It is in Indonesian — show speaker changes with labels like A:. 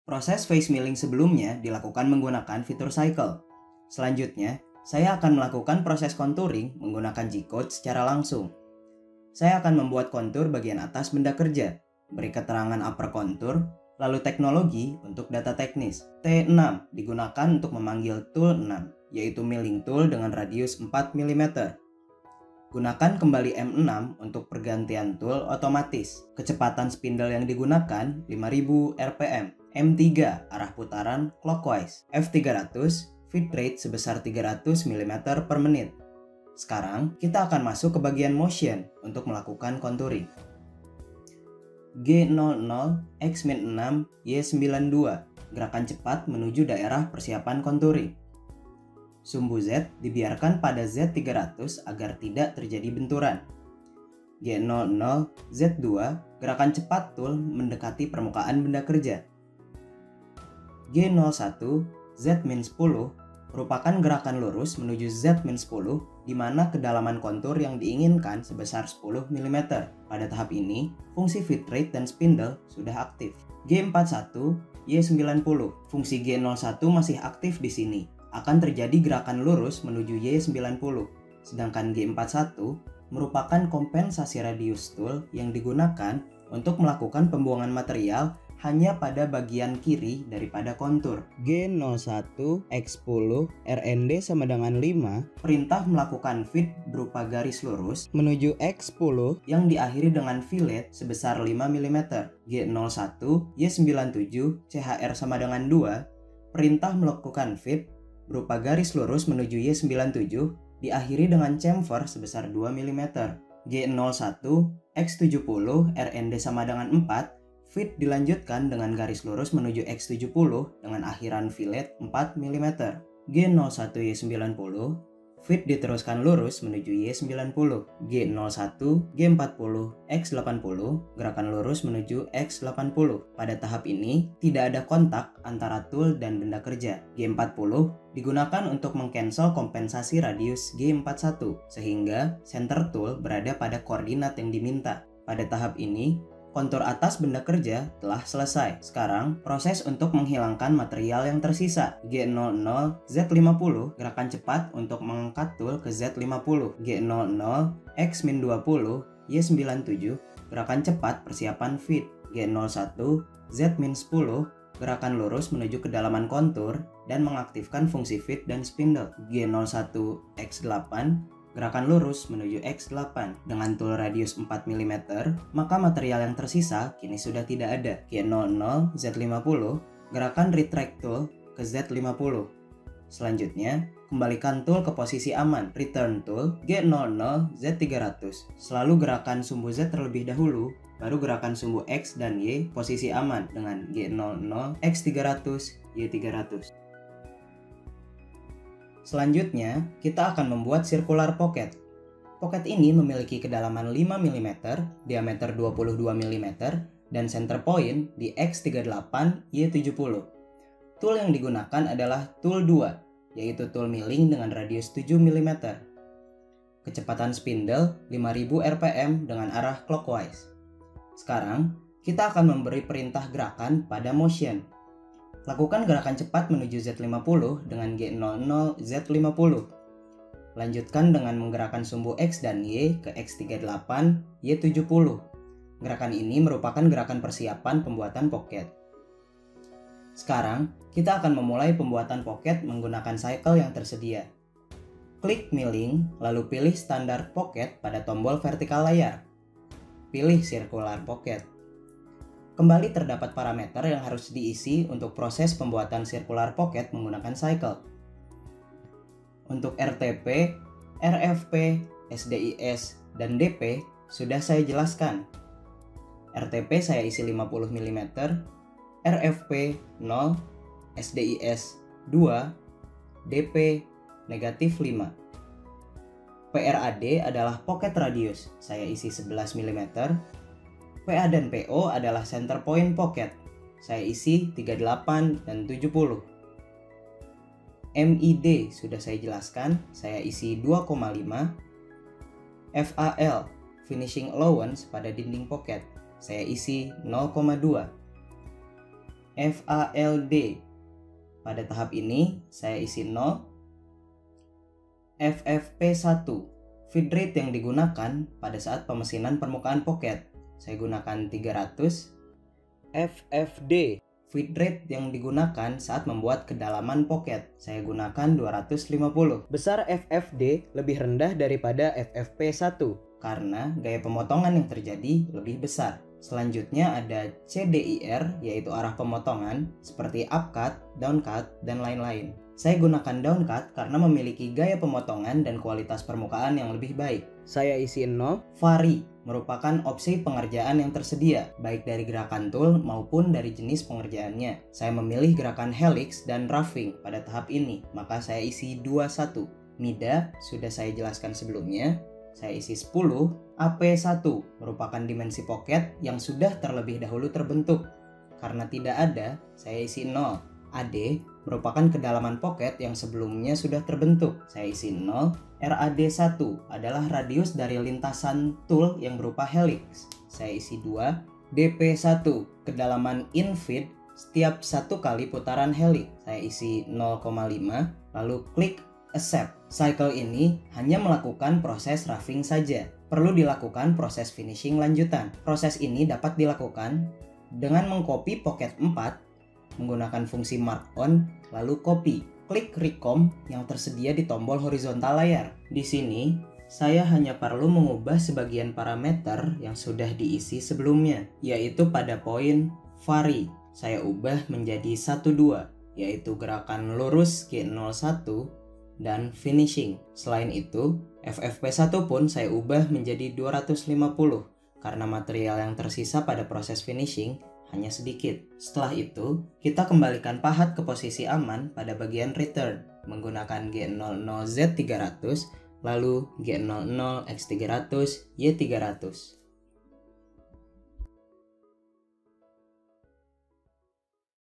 A: Proses face milling sebelumnya dilakukan menggunakan fitur cycle. Selanjutnya, saya akan melakukan proses contouring menggunakan G-code secara langsung. Saya akan membuat kontur bagian atas benda kerja, beri keterangan upper contour, lalu teknologi untuk data teknis. T6 digunakan untuk memanggil tool 6, yaitu milling tool dengan radius 4 mm. Gunakan kembali M6 untuk pergantian tool otomatis. Kecepatan spindle yang digunakan 5000 rpm. M3 arah putaran clockwise. F300 feed rate sebesar 300 mm per menit. Sekarang kita akan masuk ke bagian motion untuk melakukan contouring. G00 X-6 Y92 gerakan cepat menuju daerah persiapan contouring. Sumbu Z dibiarkan pada Z300 agar tidak terjadi benturan. G00 Z2 gerakan cepat tool mendekati permukaan benda kerja. G01 Z-10 merupakan gerakan lurus menuju Z-10 di mana kedalaman kontur yang diinginkan sebesar 10 mm. Pada tahap ini, fungsi feed rate dan spindle sudah aktif. G41 Y90 fungsi G01 masih aktif di sini. Akan terjadi gerakan lurus menuju Y90. Sedangkan G41 merupakan kompensasi radius tool yang digunakan untuk melakukan pembuangan material hanya pada bagian kiri daripada kontur. G01 X10 RND sama dengan 5 perintah melakukan feed berupa garis lurus menuju X10 yang diakhiri dengan fillet sebesar 5 mm. G01 Y97 CHR sama dengan 2 perintah melakukan feed berupa garis lurus menuju Y97 diakhiri dengan chamfer sebesar 2 mm. G01 X70 RND sama dengan 4 feed dilanjutkan dengan garis lurus menuju X70 dengan akhiran fillet 4 mm. G01 Y90 feed diteruskan lurus menuju Y90. G01 G40 X80 gerakan lurus menuju X80. Pada tahap ini tidak ada kontak antara tool dan benda kerja. G40 digunakan untuk mengcancel kompensasi radius G41 sehingga center tool berada pada koordinat yang diminta. Pada tahap ini kontur atas benda kerja telah selesai. Sekarang, proses untuk menghilangkan material yang tersisa. G00 Z50 gerakan cepat untuk mengangkat tool ke Z50. G00 X-20 Y97 gerakan cepat persiapan feed. G01 Z-10 gerakan lurus menuju kedalaman kontur dan mengaktifkan fungsi feed dan spindle. G01 X8 gerakan lurus menuju X8 dengan tool radius 4 mm, maka material yang tersisa kini sudah tidak ada. G00 Z50 gerakan retract tool ke Z50. Selanjutnya, kembalikan tool ke posisi aman. Return tool G00 Z300. Selalu gerakan sumbu Z terlebih dahulu, baru gerakan sumbu X dan Y posisi aman dengan G00 X300 Y300. Selanjutnya, kita akan membuat circular pocket. Pocket ini memiliki kedalaman 5 mm, diameter 22 mm, dan center point di X38 Y70. Tool yang digunakan adalah tool 2, yaitu tool milling dengan radius 7 mm. Kecepatan spindle 5000 rpm dengan arah clockwise. Sekarang, kita akan memberi perintah gerakan pada motion. Lakukan gerakan cepat menuju Z50 dengan G00 Z50. Lanjutkan dengan menggerakkan sumbu X dan Y ke X38 Y70. Gerakan ini merupakan gerakan persiapan pembuatan pocket. Sekarang, kita akan memulai pembuatan pocket menggunakan cycle yang tersedia. Klik milling, lalu pilih standar pocket pada tombol vertikal layar. Pilih circular pocket. Kembali terdapat parameter yang harus diisi untuk proses pembuatan circular pocket menggunakan cycle. Untuk RTP, RFP, SDIS, dan DP sudah saya jelaskan. RTP saya isi 50 mm, RFP 0, SDIS 2, DP negatif 5. PRAD adalah pocket radius, saya isi 11 mm. PA dan PO adalah center point pocket, saya isi 38 dan 70. MID sudah saya jelaskan, saya isi 2,5. FAL, finishing allowance pada dinding pocket, saya isi 0,2. FALD. Pada tahap ini, saya isi 0. FFP1, feed rate yang digunakan pada saat pemesinan permukaan pocket. Saya gunakan 300. FFD, feed rate yang digunakan saat membuat kedalaman pocket. Saya gunakan 250. Besar FFD lebih rendah daripada FFP1 karena gaya pemotongan yang terjadi lebih besar. Selanjutnya ada CDIR, yaitu arah pemotongan seperti upcut, downcut, dan lain-lain. Saya gunakan downcut karena memiliki gaya pemotongan dan kualitas permukaan yang lebih baik. Saya isi 0. Vari merupakan opsi pengerjaan yang tersedia, baik dari gerakan tool maupun dari jenis pengerjaannya. Saya memilih gerakan helix dan roughing pada tahap ini, maka saya isi 21. MIDA sudah saya jelaskan sebelumnya. Saya isi 10. AP1 merupakan dimensi pocket yang sudah terlebih dahulu terbentuk. Karena tidak ada, saya isi 0. AD merupakan kedalaman pocket yang sebelumnya sudah terbentuk. Saya isi 0. RAD1 adalah radius dari lintasan tool yang berupa helix. Saya isi 2. DP1 kedalaman infeed setiap satu kali putaran helix. Saya isi 0,5. Lalu klik accept. Cycle ini hanya melakukan proses roughing saja. Perlu dilakukan proses finishing lanjutan. Proses ini dapat dilakukan dengan mengcopy pocket 4 menggunakan fungsi mark on, lalu copy. Klik recomp yang tersedia di tombol horizontal layar. Di sini, saya hanya perlu mengubah sebagian parameter yang sudah diisi sebelumnya, yaitu pada poin vari. Saya ubah menjadi 12, yaitu gerakan lurus G01 dan finishing. Selain itu, FFP1 pun saya ubah menjadi 250 karena material yang tersisa pada proses finishing hanya sedikit. Setelah itu, kita kembalikan pahat ke posisi aman pada bagian return menggunakan G00Z300 lalu G00X300 Y300.